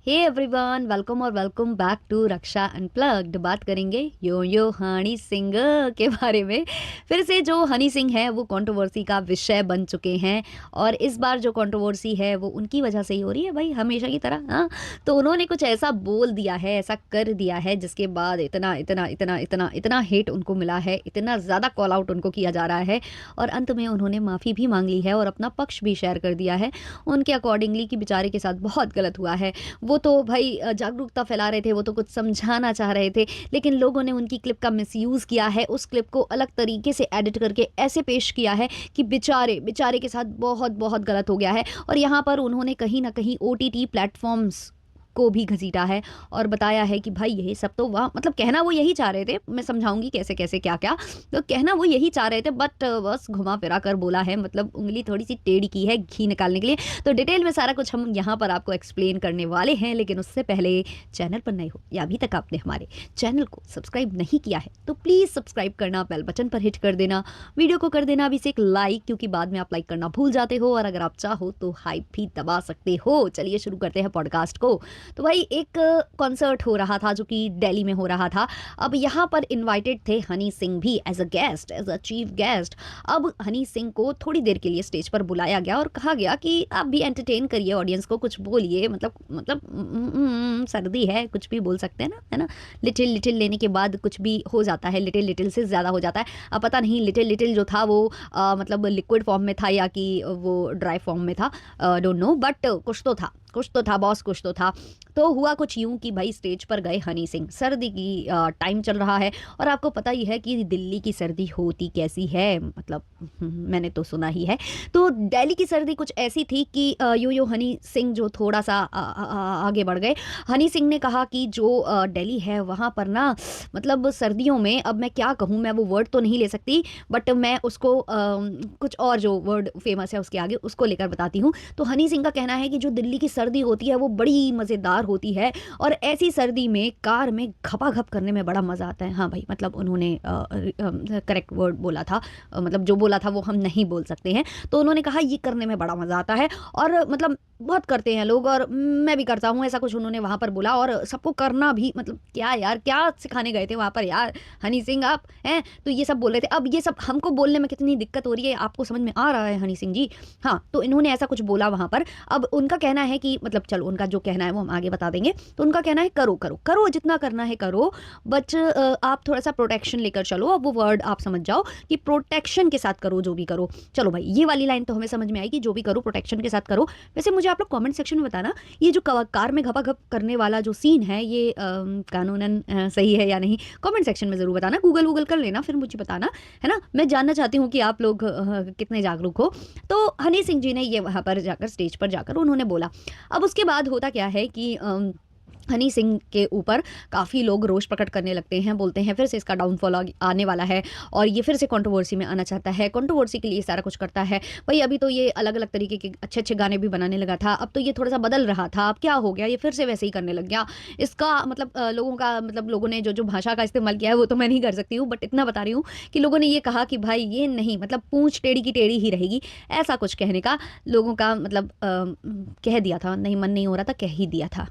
हे everyone, welcome और welcome back to Raksha unplugged. बात करेंगे यो यो हनी सिंह के बारे में। फिर से जो हनी सिंह है वो कंट्रोवर्सी का विषय बन चुके हैं और इस बार जो कंट्रोवर्सी है वो उनकी वजह से ही हो रही है भाई, हमेशा की तरह। हाँ, तो उन्होंने कुछ ऐसा बोल दिया है, ऐसा कर दिया है जिसके बाद इतना इतना इतना इतना इतना हेट उनको मिला है, इतना ज़्यादा कॉल आउट उनको किया जा रहा है और अंत में उन्होंने माफ़ी भी मांग ली है और अपना पक्ष भी शेयर कर दिया है उनके अकॉर्डिंगली कि बेचारे के साथ बहुत गलत हुआ है। वो तो भाई जागरूकता फैला रहे थे, वो तो कुछ समझाना चाह रहे थे, लेकिन लोगों ने उनकी क्लिप का मिसयूज़ किया है। उस क्लिप को अलग तरीके से एडिट करके ऐसे पेश किया है कि बेचारे बेचारे के साथ बहुत बहुत गलत हो गया है। और यहाँ पर उन्होंने कहीं ना कहीं ओटीटी प्लेटफॉर्म्स को भी घसीटा है और बताया है कि भाई यही सब तो वाह, मतलब कहना वो यही चाह रहे थे, मैं समझाऊंगी कैसे कैसे क्या क्या। तो कहना वो यही चाह रहे थे बट बस घुमा फिरा कर बोला है, मतलब उंगली थोड़ी सी टेढ़ी की है घी निकालने के लिए। तो डिटेल में सारा कुछ हम यहाँ पर आपको एक्सप्लेन करने वाले हैं, लेकिन उससे पहले चैनल पर नए हो या अभी तक आपने हमारे चैनल को सब्सक्राइब नहीं किया है तो प्लीज़ सब्सक्राइब करना, बेल बटन पर हिट कर देना, वीडियो को कर देना अभी से एक लाइक, क्योंकि बाद में आप लाइक करना भूल जाते हो, और अगर आप चाहो तो हाइप भी दबा सकते हो। चलिए शुरू करते हैं पॉडकास्ट को। तो भाई एक कॉन्सर्ट हो रहा था जो कि दिल्ली में हो रहा था। अब यहाँ पर इनवाइटेड थे हनी सिंह भी as a guest, as a chief guest. अब हनी सिंह को थोड़ी देर के लिए स्टेज पर बुलाया गया और कहा गया कि आप भी एंटरटेन करिए ऑडियंस को, कुछ बोलिए, सर्दी है, कुछ भी बोल सकते हैं ना, है ना। लिटिल लिटिल लेने के बाद कुछ भी हो जाता है, लिटिल लिटिल से ज़्यादा हो जाता है। अब पता नहीं लिटिल लिटिल जो था वो मतलब लिक्विड फॉर्म में था या कि वो ड्राई फॉर्म में था, डोंट नो, बट कुछ तो था बॉस, कुछ तो था। तो हुआ कुछ यूं कि भाई स्टेज पर गए हनी सिंह। सर्दी की टाइम चल रहा है और आपको पता ही है कि दिल्ली की सर्दी होती कैसी है, मतलब मैंने तो सुना ही है। तो दिल्ली की सर्दी कुछ ऐसी थी कि यो यो हनी सिंह जो थोड़ा सा आगे बढ़ गए। हनी सिंह ने कहा कि जो दिल्ली है वहाँ पर ना, मतलब सर्दियों में, अब मैं क्या कहूँ, मैं वो वर्ड तो नहीं ले सकती बट मैं उसको कुछ और जो वर्ड फेमस है उसके आगे उसको लेकर बताती हूँ। तो हनी सिंह का कहना है कि जो दिल्ली की सर्दी होती है वो बड़ी मज़ेदार होती है और ऐसी सर्दी में कार में घपाघप करने में बड़ा मज़ा आता है। हाँ भाई, मतलब उन्होंने करेक्ट वर्ड बोला था, मतलब जो बोला था वो हम नहीं बोल सकते हैं। तो उन्होंने कहा ये करने में बड़ा मज़ा आता है और मतलब बहुत करते हैं लोग और मैं भी करता हूँ, ऐसा कुछ उन्होंने वहाँ पर बोला। और सबको करना भी, मतलब क्या यार, क्या सिखाने गए थे वहाँ पर यार हनी सिंह आप हैं। तो ये सब बोल रहे थे। अब ये सब हमको बोलने में कितनी दिक्कत हो रही है आपको समझ में आ रहा है हनी सिंह जी। हाँ, तो इन्होंने ऐसा कुछ बोला वहाँ पर। अब उनका कहना है कि, मतलब चलो उनका जो कहना है वो हम आगे बता देंगे। तो उनका कहना है करो करो करो, जितना करना है करो, बट आप थोड़ा सा प्रोटेक्शन लेकर चलो। अब वो वर्ड आप समझ जाओ कि प्रोटेक्शन के साथ करो जो भी करो। चलो भाई, ये वाली लाइन तो हमें समझ में आई कि जो भी करो प्रोटेक्शन के साथ करो। वैसे मुझे आप लोग कमेंट सेक्शन में बताना, ये जो कार में घपाघप करने वाला जो सीन है ये कानूनन सही है या नहीं। कमेंट सेक्शन में ज़रूर बताना, गूगल कर लेना फिर मुझे बताना, है ना। मैं जानना चाहती हूँ कि आप लोग कितने जागरूक हो। तो हनी सिंह जी ने ये वहाँ पर जाकर, स्टेज पर जाकर उन्होंने बोला। अब उसके बाद होता क्या है कि हनी सिंह के ऊपर काफ़ी लोग रोष प्रकट करने लगते हैं, बोलते हैं फिर से इसका डाउनफॉल आने वाला है और ये फिर से कंट्रोवर्सी में आना चाहता है, कंट्रोवर्सी के लिए सारा कुछ करता है। भाई अभी तो ये अलग अलग तरीके के अच्छे अच्छे गाने भी बनाने लगा था, अब तो ये थोड़ा सा बदल रहा था, अब क्या हो गया, ये फिर से वैसे ही करने लग गया। इसका मतलब लोगों का, मतलब लोगों ने जो जो भाषा का इस्तेमाल किया है वो तो मैं नहीं कर सकती हूँ, बट इतना बता रही हूँ कि लोगों ने ये कहा कि भाई ये नहीं, मतलब पूंछ टेढ़ी की टेढ़ी ही रहेगी, ऐसा कुछ कहने का लोगों का मतलब कह दिया था, नहीं मन नहीं हो रहा था, कह ही दिया था।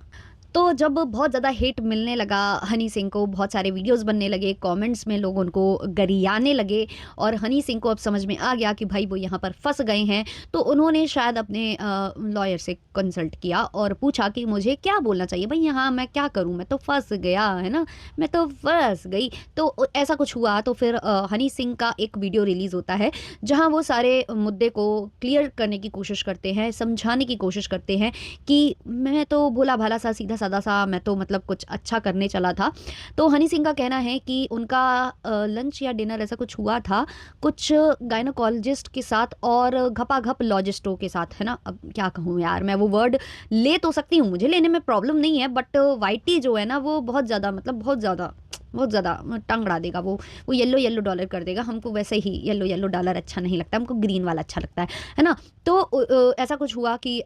तो जब बहुत ज़्यादा हिट मिलने लगा हनी सिंह को, बहुत सारे वीडियोस बनने लगे, कमेंट्स में लोग उनको गरियाने लगे और हनी सिंह को अब समझ में आ गया कि भाई वो यहाँ पर फंस गए हैं। तो उन्होंने शायद अपने लॉयर से कंसल्ट किया और पूछा कि मुझे क्या बोलना चाहिए भाई, यहाँ मैं क्या करूँ, मैं तो फंस गया, है ना, मैं तो फंस गई। तो ऐसा कुछ हुआ। तो फिर हनी सिंह का एक वीडियो रिलीज़ होता है जहाँ वो सारे मुद्दे को क्लियर करने की कोशिश करते हैं, समझाने की कोशिश करते हैं कि मैं तो भोला भाला सा, सीधा सादा सा, मैं तो मतलब कुछ अच्छा करने चला था। तो हनी सिंह का कहना है कि उनका लंच या डिनर ऐसा कुछ हुआ था कुछ गायनोकोलॉजिस्ट के साथ और घपाघप लॉजिस्टों के साथ, है ना। अब क्या कहूँ यार, मैं वो वर्ड ले तो सकती हूँ, मुझे लेने में प्रॉब्लम नहीं है, बट वाइटी जो है ना वो बहुत ज़्यादा, मतलब बहुत ज़्यादा टंग अड़ा देगा वो येलो येलो डॉलर कर देगा। हमको वैसे ही येलो येलो डॉलर अच्छा नहीं लगता, हमको ग्रीन वाला अच्छा लगता है ना। तो ऐसा कुछ हुआ कि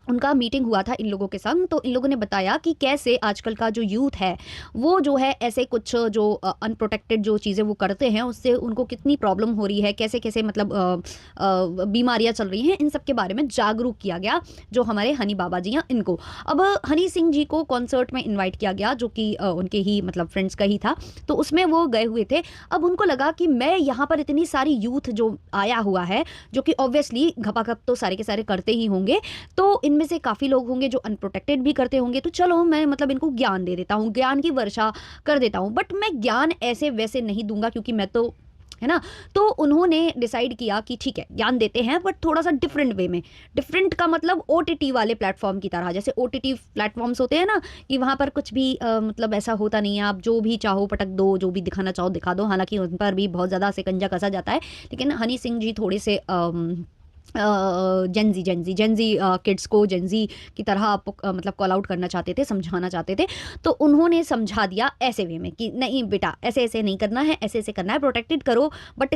उनका मीटिंग हुआ था इन लोगों के संग, तो इन लोगों ने बताया कि कैसे आजकल का जो यूथ है वो जो है ऐसे कुछ जो अनप्रोटेक्टेड जो चीज़ें वो करते हैं उससे उनको कितनी प्रॉब्लम हो रही है, कैसे कैसे मतलब बीमारियां चल रही हैं, इन सब के बारे में जागरूक किया गया जो हमारे हनी बाबा जी हैं इनको। अब हनी सिंह जी को कॉन्सर्ट में इन्वाइट किया गया जो कि उनके ही मतलब फ्रेंड्स का ही था, तो उसमें वो गए हुए थे। अब उनको लगा कि मैं यहाँ पर इतनी सारी यूथ जो आया हुआ है जो कि ऑब्वियसली घपाघप तो सारे के सारे करते ही होंगे, तो इनमें से काफ़ी लोग होंगे जो अनप्रोटेक्टेड भी करते होंगे, तो चलो मैं मतलब इनको ज्ञान दे देता हूँ, ज्ञान की वर्षा कर देता हूँ। बट मैं ज्ञान ऐसे वैसे नहीं दूंगा क्योंकि मैं तो, है ना। तो उन्होंने डिसाइड किया कि ठीक है ज्ञान देते हैं बट थोड़ा सा डिफरेंट वे में। डिफरेंट का मतलब ओटीटी वाले प्लेटफॉर्म की तरह, जैसे ओटीटी प्लेटफॉर्म्स होते हैं ना कि वहाँ पर कुछ भी मतलब ऐसा होता नहीं है, आप जो भी चाहो पटक दो, जो भी दिखाना चाहो दिखा दो, हालांकि उन पर भी बहुत ज़्यादा शिकंजा कसा जाता है। लेकिन हनी सिंह जी थोड़े से जेंजी किड्स को जेंजी की तरह मतलब कॉल आउट करना चाहते थे, समझाना चाहते थे। तो उन्होंने समझा दिया ऐसे वे में कि नहीं बेटा ऐसे ऐसे नहीं करना है, ऐसे ऐसे करना है, प्रोटेक्टेड करो बट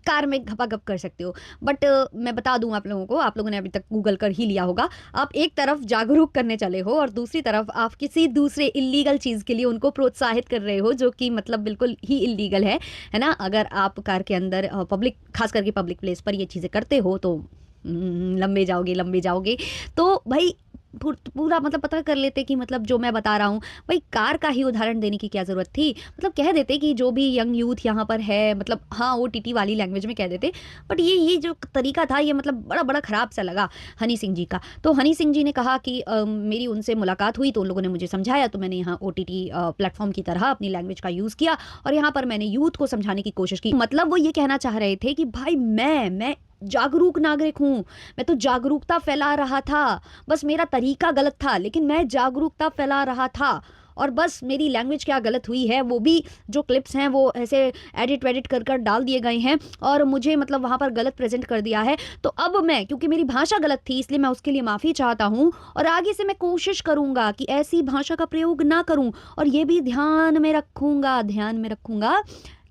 कार में घपाघप कर सकते हो। बट मैं बता दूं आप लोगों को, आप लोगों ने अभी तक गूगल कर ही लिया होगा, आप एक तरफ जागरूक करने चले हो और दूसरी तरफ आप किसी दूसरे इलीगल चीज़ के लिए उनको प्रोत्साहित कर रहे हो जो कि मतलब बिल्कुल ही इलीगल है ना। अगर आप कार के अंदर पब्लिक, खास करके पब्लिक प्लेस पर ये चीज़ें करते हो तो लंबे जाओगे लंबे जाओगे। तो भाई पूरा मतलब पता कर लेते कि मतलब जो मैं बता रहा हूँ, भाई कार का ही उदाहरण देने की क्या ज़रूरत थी। मतलब कह देते कि जो भी यंग यूथ यहाँ पर है, मतलब हाँ वो टीटी वाली लैंग्वेज में कह देते। बट ये जो तरीका था ये मतलब बड़ा बड़ा ख़राब सा लगा हनी सिंह जी का। तो हनी सिंह जी ने कहा कि मेरी उनसे मुलाकात हुई तो उन लोगों ने मुझे समझाया, तो मैंने यहाँ ओटीटी प्लेटफॉर्म की तरह अपनी लैंग्वेज का यूज़ किया और यहाँ पर मैंने यूथ को समझाने की कोशिश की। मतलब वो ये कहना चाह रहे थे कि भाई मैं जागरूक नागरिक हूँ, मैं तो जागरूकता फैला रहा था, बस मेरा तरीका गलत था लेकिन मैं जागरूकता फैला रहा था। और बस मेरी लैंग्वेज क्या गलत हुई है, वो भी जो क्लिप्स हैं वो ऐसे एडिट वेडिट कर कर डाल दिए गए हैं और मुझे मतलब वहाँ पर गलत प्रेजेंट कर दिया है। तो अब मैं, क्योंकि मेरी भाषा गलत थी इसलिए मैं उसके लिए माफ़ी चाहता हूँ और आगे से मैं कोशिश करूँगा कि ऐसी भाषा का प्रयोग ना करूँ। और ये भी ध्यान में रखूँगा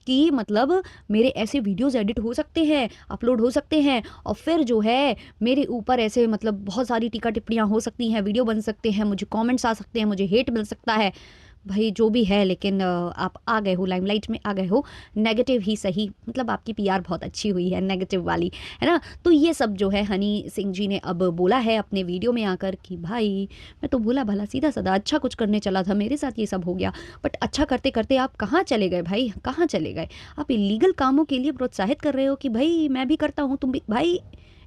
कि मतलब मेरे ऐसे वीडियोस एडिट हो सकते हैं, अपलोड हो सकते हैं और फिर जो है मेरे ऊपर ऐसे मतलब बहुत सारी टीका टिप्पणियाँ हो सकती हैं, वीडियो बन सकते हैं, मुझे कमेंट्स आ सकते हैं, मुझे हेट मिल सकता है। भाई जो भी है, लेकिन आप आ गए हो, लाइमलाइट में आ गए हो, नेगेटिव ही सही, मतलब आपकी पीआर बहुत अच्छी हुई है नेगेटिव वाली, है ना। तो ये सब जो है हनी सिंह जी ने अब बोला है अपने वीडियो में आकर कि भाई मैं तो भोला भला सीधा साधा अच्छा कुछ करने चला था, मेरे साथ ये सब हो गया। बट अच्छा करते करते आप कहाँ चले गए भाई, कहाँ चले गए? आप इलीगल कामों के लिए प्रोत्साहित कर रहे हो कि भाई मैं भी करता हूँ तुम भी। भाई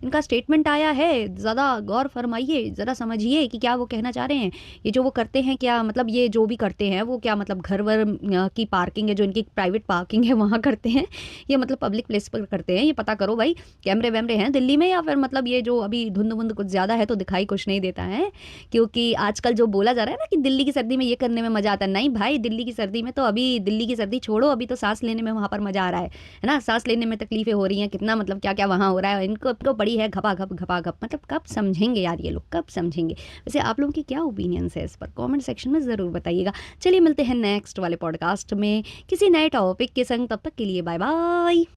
इनका स्टेटमेंट आया है, ज़्यादा गौर फरमाइए, ज़रा समझिए कि क्या वो कहना चाह रहे हैं। ये जो वो करते हैं क्या मतलब, ये जो भी करते हैं वो क्या मतलब घर वर की पार्किंग है जो इनकी प्राइवेट पार्किंग है वहाँ करते हैं, ये मतलब पब्लिक प्लेस पर करते हैं? ये पता करो भाई, कैमरे वैमरे हैं दिल्ली में या फिर मतलब ये जो अभी धुंध वुंध कुछ ज़्यादा है तो दिखाई कुछ नहीं देता है। क्योंकि आजकल जो बोला जा रहा है ना कि दिल्ली की सर्दी में ये करने में मज़ा आता है, नहीं भाई दिल्ली की सर्दी में तो, अभी दिल्ली की सर्दी छोड़ो, अभी तो सांस लेने में वहाँ पर मज़ा आ रहा है ना। सांस लेने में तकलीफें हो रही हैं, कितना मतलब क्या क्या वहाँ हो रहा है, इनको तो पड़ी है घपाघप घपाघप। मतलब कब समझेंगे यार ये लोग, कब समझेंगे? वैसे आप लोगों की क्या ओपिनियंस है इस पर, कमेंट सेक्शन में ज़रूर बताइएगा। चलिए मिलते हैं नेक्स्ट वाले पॉडकास्ट में किसी नए टॉपिक के संग, तब तक के लिए बाय बाय।